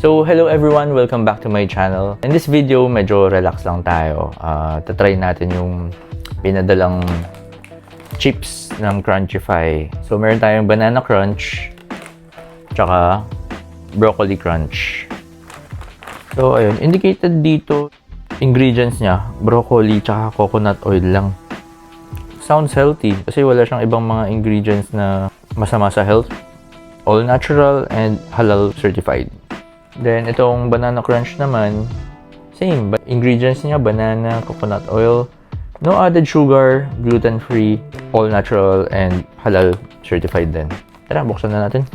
So, hello everyone! Welcome back to my channel. In this video, medyo relax lang tayo. Tatry natin yung pinadalang chips ng Crunchify. So, meron tayong banana crunch, tsaka broccoli crunch. So, ayun. Indicated dito, ingredients niya, broccoli tsaka coconut oil lang. Sounds healthy kasi wala siyang ibang mga ingredients na masama sa health. All natural and halal certified. Then, itong banana crunch naman, same. Ingredients niya, banana, coconut oil, no added sugar, gluten-free, all natural, and halal certified din. Tara, buksan na natin.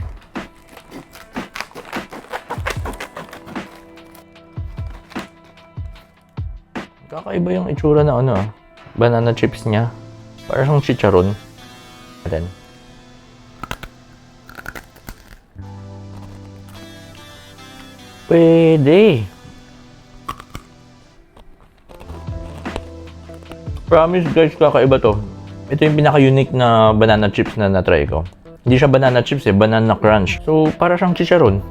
Kakaiba yung itsura na banana chips niya. Parang chicharon. Then, pwede. Promise guys, kakaiba to. Ito yung pinaka-unique na banana chips na na-try ko. Hindi siya banana chips banana crunch. So, para siyang chicharon.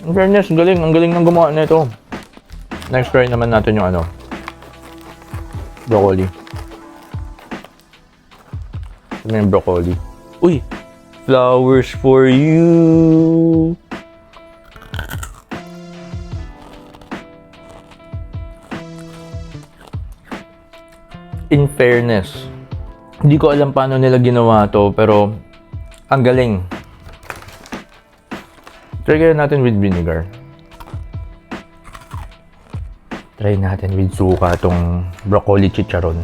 In fairness, galing. Ang galing ng gumawa na ito. Next try naman natin yung broccoli. Ito na yung broccoli. Uy! Flowers for you! In fairness, hindi ko alam paano nila ginawa to, pero ang galing. Try kaya natin with vinegar. Try natin with suka tong broccoli chicharon.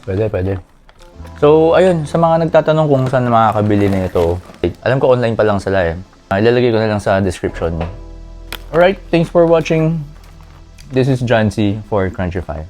Pwede. So, ayun, sa mga nagtatanong kung saan makakabili na ito, alam ko online pa lang sila ilalagay ko na lang sa description. Alright, thanks for watching. This is John C for Crunchify.